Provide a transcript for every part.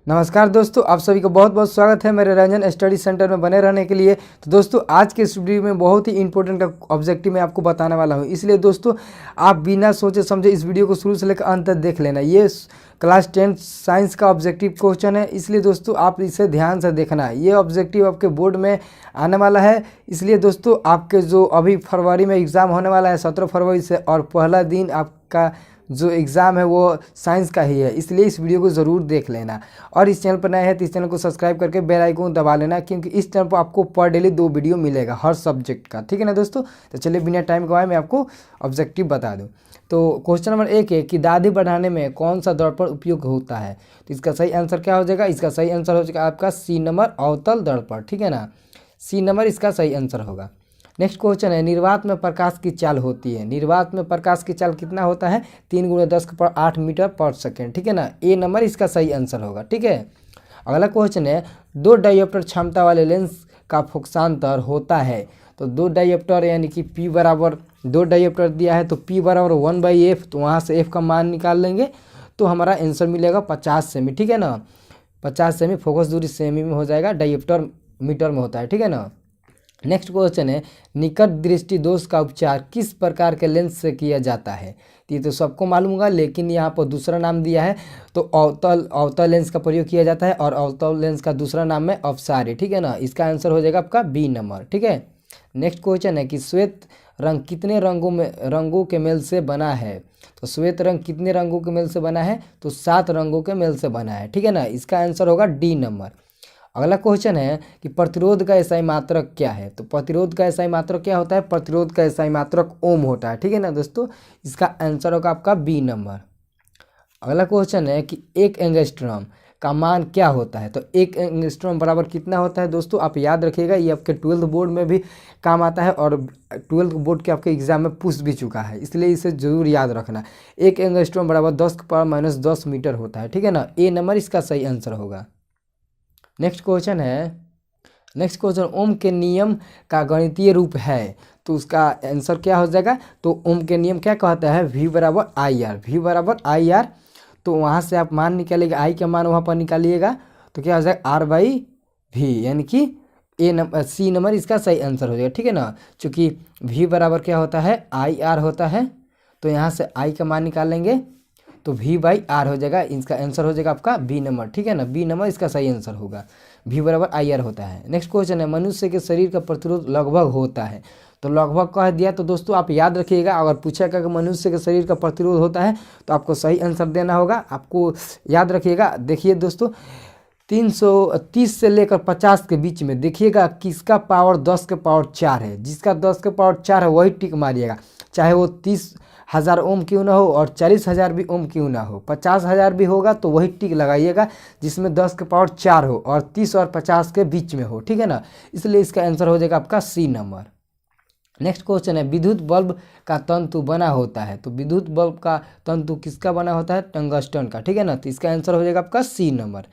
नमस्कार दोस्तों, आप सभी का बहुत बहुत स्वागत है मेरे रंजन स्टडी सेंटर में बने रहने के लिए। तो दोस्तों आज के इस वीडियो में बहुत ही इंपॉर्टेंट का ऑब्जेक्टिव मैं आपको बताने वाला हूं, इसलिए दोस्तों आप बिना सोचे समझे इस वीडियो को शुरू से लेकर अंत तक देख लेना। ये क्लास 10 साइंस का ऑब्जेक्टिव क्वेश्चन है, इसलिए दोस्तों आप इसे ध्यान से देखना है। ये ऑब्जेक्टिव आपके बोर्ड में आने वाला है, इसलिए दोस्तों आपके जो अभी फरवरी में एग्ज़ाम होने वाला है 17 फरवरी से, और पहला दिन आपका जो एग्ज़ाम है वो साइंस का ही है, इसलिए इस वीडियो को ज़रूर देख लेना। और इस चैनल पर नए हैं तो इस चैनल को सब्सक्राइब करके बेल आइकन दबा लेना, क्योंकि इस चैनल पर आपको पर डेली 2 वीडियो मिलेगा हर सब्जेक्ट का। ठीक है ना दोस्तों, तो चलिए बिना टाइम गवाए मैं आपको ऑब्जेक्टिव बता दूं। तो क्वेश्चन नंबर 1 है कि दाढ़ी बढ़ाने में कौन सा दर्पण उपयोग होता है। तो इसका सही आंसर क्या हो जाएगा? इसका सही आंसर हो जाएगा आपका सी नंबर, अवतल दर्पण। ठीक है ना, सी नंबर इसका सही आंसर होगा। नेक्स्ट क्वेश्चन है, निर्वात में प्रकाश की चाल होती है। निर्वात में प्रकाश की चाल कितना होता है? 3 × 10⁸ मीटर पर सेकेंड। ठीक है ना, ए नंबर इसका सही आंसर होगा। ठीक है, अगला क्वेश्चन है, 2 डायोप्टर क्षमता वाले लेंस का फोकसांतर होता है। तो 2 डायोप्टर यानी कि P बराबर 2 डायोप्टर दिया है, तो P बराबर 1/f, तो वहाँ से f का मान निकाल लेंगे तो हमारा आंसर मिलेगा 50 सेमी। ठीक है ना, 50 सेमी, फोकस दूरी सेमी में हो जाएगा, डायोप्टर मीटर में होता है। ठीक है ना। नेक्स्ट क्वेश्चन है, निकट दृष्टि दोष का उपचार किस प्रकार के लेंस से किया जाता है। ये तो सबको मालूम होगा, लेकिन यहाँ पर दूसरा नाम दिया है, तो अवतल लेंस का प्रयोग किया जाता है, और अवतल लेंस का दूसरा नाम है अपसारी। ठीक है ना, इसका आंसर हो जाएगा आपका बी नंबर। ठीक है। नेक्स्ट क्वेश्चन है कि श्वेत रंग कितने रंगों के मेल से बना है। तो श्वेत रंग कितने रंगों के मेल से बना है? तो 7 रंगों के मेल से बना है। ठीक है ना, इसका आंसर होगा डी नंबर। अगला क्वेश्चन है कि प्रतिरोध का एसआई मात्रक क्या है। तो प्रतिरोध का एसआई मात्रक क्या होता है? प्रतिरोध का एसआई मात्रक ओम होता है। ठीक है ना दोस्तों, इसका आंसर होगा आपका बी नंबर। अगला क्वेश्चन है कि 1 एंगस्ट्रॉम का मान क्या होता है। तो 1 एंगस्ट्रॉम बराबर कितना होता है दोस्तों? आप याद रखिएगा, ये आपके 12th बोर्ड में भी काम आता है, और 12th बोर्ड के आपके एग्जाम में पूछ भी चुका है, इसलिए इसे जरूर याद रखना। 1 एंगस्ट्रॉम बराबर 10⁻−10 मीटर होता है। ठीक है ना, ए नंबर इसका सही आंसर होगा। नेक्स्ट क्वेश्चन, ओम के नियम का गणितीय रूप है। तो उसका आंसर क्या हो जाएगा? तो ओम के नियम क्या कहता है? V बराबर आई आर। तो वहाँ से आप मान निकालिएगा, आई का मान वहाँ पर निकालिएगा, तो क्या हो जाएगा R/V, यानी कि सी नंबर इसका सही आंसर हो जाएगा। ठीक है ना, चूँकि V बराबर क्या होता है? IR होता है, तो यहाँ से आई का मान निकालेंगे तो V/R हो जाएगा। इसका आंसर हो जाएगा आपका बी नंबर। ठीक है ना, बी नंबर इसका सही आंसर होगा, V बराबर IR होता है। नेक्स्ट क्वेश्चन है, मनुष्य के शरीर का प्रतिरोध लगभग होता है। तो लगभग कह दिया, तो दोस्तों आप याद रखिएगा, अगर पूछेगा कि मनुष्य के शरीर का प्रतिरोध होता है तो आपको सही आंसर देना होगा। आपको याद रखिएगा, देखिए दोस्तों 330 से लेकर 50 के बीच में देखिएगा किसका पावर 10⁴ है। जिसका 10⁴ है वही टिक मारिएगा, चाहे वो 30,000 ओम क्यों ना हो और 40,000 भी ओम क्यों ना हो, 50,000 भी होगा तो वही टिक लगाइएगा जिसमें 10⁴ हो और 30 और 50 के बीच में हो। ठीक है ना, इसलिए इसका आंसर हो जाएगा आपका सी नंबर। नेक्स्ट क्वेश्चन है, विद्युत बल्ब का तंतु बना होता है। तो विद्युत बल्ब का तंतु किसका बना होता है? टंगस्टन का। ठीक है ना, तो इसका आंसर हो जाएगा आपका सी नंबर।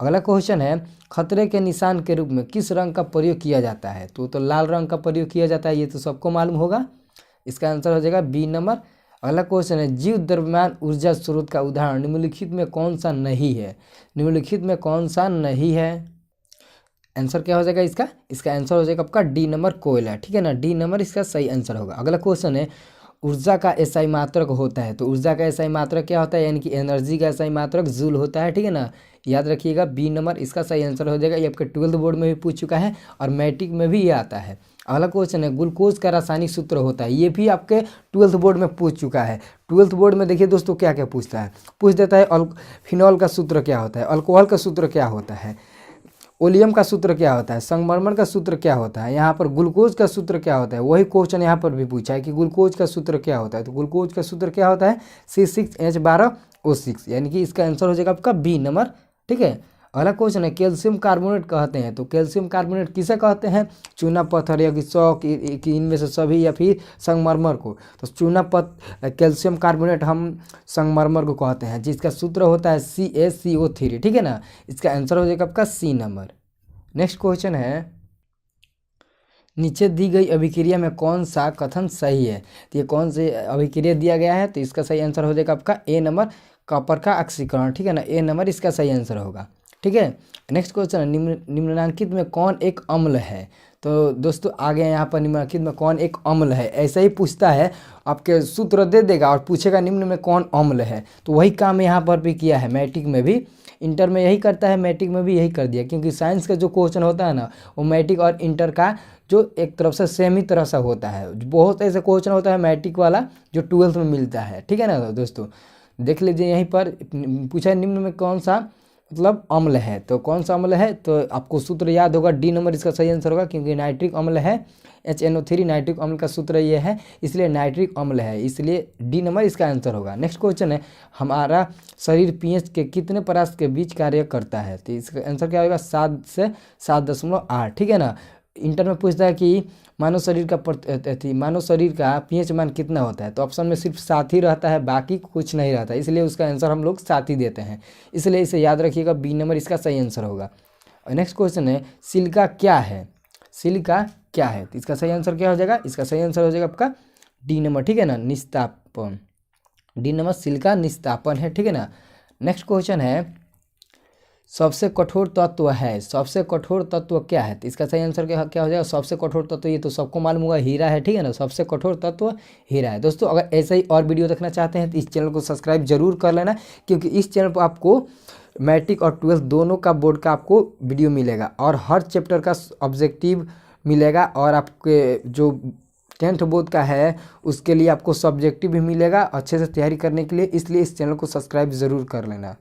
अगला क्वेश्चन है, खतरे के निशान के रूप में किस रंग का प्रयोग किया जाता है। तो लाल रंग का प्रयोग किया जाता है, ये तो सबको मालूम होगा, इसका आंसर हो जाएगा बी नंबर। अगला क्वेश्चन है, जीव द्रव्यमान ऊर्जा स्रोत का उदाहरण निम्नलिखित में कौन सा नहीं है। निम्नलिखित में कौन सा नहीं है, आंसर क्या हो जाएगा इसका आंसर हो जाएगा आपका डी नंबर, कोयला। ठीक है ना, डी नंबर इसका सही आंसर होगा। अगला क्वेश्चन है, ऊर्जा का एसआई मात्रक होता है। तो ऊर्जा का एसआई मात्रक क्या होता है? यानी कि एनर्जी का एसआई मात्रक जूल होता है। ठीक है ना, याद रखिएगा, बी नंबर इसका सही आंसर हो जाएगा। ये आपके 12th बोर्ड में भी पूछ चुका है और मैट्रिक में भी ये आता है। अगला क्वेश्चन है, ग्लूकोज का रासायनिक सूत्र होता है। ये भी आपके 12th बोर्ड में पूछ चुका है। 12th बोर्ड में देखिए दोस्तों क्या क्या पूछता है, पूछ देता है फिनॉल का सूत्र क्या होता है, अल्कोहल का सूत्र क्या होता है, ओलियम का सूत्र क्या होता है, संगमरमर का सूत्र क्या होता है, यहाँ पर ग्लूकोज का सूत्र क्या होता है। वही क्वेश्चन यहाँ पर भी पूछा है कि ग्लूकोज का सूत्र क्या होता है। तो ग्लूकोज का सूत्र क्या होता है? C6H12O6, यानी कि इसका आंसर हो जाएगा आपका बी नंबर। ठीक है, अगला क्वेश्चन है, कैल्शियम कार्बोनेट कहते हैं। तो कैल्शियम कार्बोनेट किसे कहते हैं? चूना पत्थर या कि चौक, इनमें से सभी, या फिर संगमरमर को। तो कैल्शियम कार्बोनेट हम संगमरमर को कहते हैं, जिसका सूत्र होता है CaCO3। ठीक है ना, इसका आंसर हो जाएगा आपका सी नंबर। नेक्स्ट क्वेश्चन है, नीचे दी गई अभिक्रिया में कौन सा कथन सही है। तो ये कौन सी अभिक्रिया दिया गया है? तो इसका सही आंसर हो जाएगा आपका ए नंबर, कॉपर का ऑक्सीकरण। ठीक है ना, ए नंबर इसका सही आंसर होगा। ठीक है। नेक्स्ट क्वेश्चन है, निम्नलिखित में कौन एक अम्ल है। तो दोस्तों आगे यहाँ पर निम्नलिखित में कौन एक अम्ल है, ऐसा ही पूछता है, आपके सूत्र दे देगा और पूछेगा निम्न में कौन अम्ल है। तो वही काम यहाँ पर भी किया है, मैट्रिक में भी, इंटर में यही करता है, मैट्रिक में भी यही कर दिया, क्योंकि साइंस का जो क्वेश्चन होता है ना वो मैट्रिक और इंटर का जो एक तरफ से सेम ही तरह से होता है। बहुत ऐसे क्वेश्चन होता है मैट्रिक वाला जो 12th में मिलता है, ठीक है ना दोस्तों। देख लीजिए यहीं पर पूछा है निम्न में कौन सा मतलब अम्ल है, तो कौन सा अम्ल है, तो आपको सूत्र याद होगा, डी नंबर इसका सही आंसर होगा, क्योंकि नाइट्रिक अम्ल है, HNO3 नाइट्रिक अम्ल का सूत्र ये है, इसलिए नाइट्रिक अम्ल है, इसलिए डी नंबर इसका आंसर होगा। नेक्स्ट क्वेश्चन है, हमारा शरीर pH के कितने परास के बीच कार्य करता है, तो इसका आंसर क्या होगा, 7 से 7.8, ठीक है ना। इंटर में पूछता है कि मानव शरीर का pH मान कितना होता है, तो ऑप्शन में सिर्फ 7 ही रहता है, बाकी कुछ नहीं रहता, इसलिए उसका आंसर हम लोग 7 ही देते हैं, इसलिए इसे याद रखिएगा, बी नंबर इसका सही आंसर होगा। और नेक्स्ट क्वेश्चन है, सिलिका क्या है, सिलिका क्या है, तो इसका सही आंसर क्या हो जाएगा, इसका सही आंसर हो जाएगा आपका डी नंबर, ठीक है ना, निस्तापन, डी नंबर सिलिका निस्तापन है, ठीक है ना। नेक्स्ट क्वेश्चन है, सबसे कठोर तत्व है, सबसे कठोर तत्व क्या है, तो इसका सही आंसर क्या हो जाएगा, सबसे कठोर तत्व ये तो सबको मालूम होगा, हीरा है, ठीक है ना, सबसे कठोर तत्व हीरा है। दोस्तों अगर ऐसा ही और वीडियो देखना चाहते हैं तो इस चैनल को सब्सक्राइब जरूर कर लेना, क्योंकि इस चैनल पर आपको मैट्रिक और 12th दोनों का बोर्ड का आपको वीडियो मिलेगा और हर चैप्टर का ऑब्जेक्टिव मिलेगा, और आपके जो 10th बोर्ड का है उसके लिए आपको सब्जेक्टिव भी मिलेगा अच्छे से तैयारी करने के लिए, इसलिए इस चैनल को सब्सक्राइब ज़रूर कर लेना।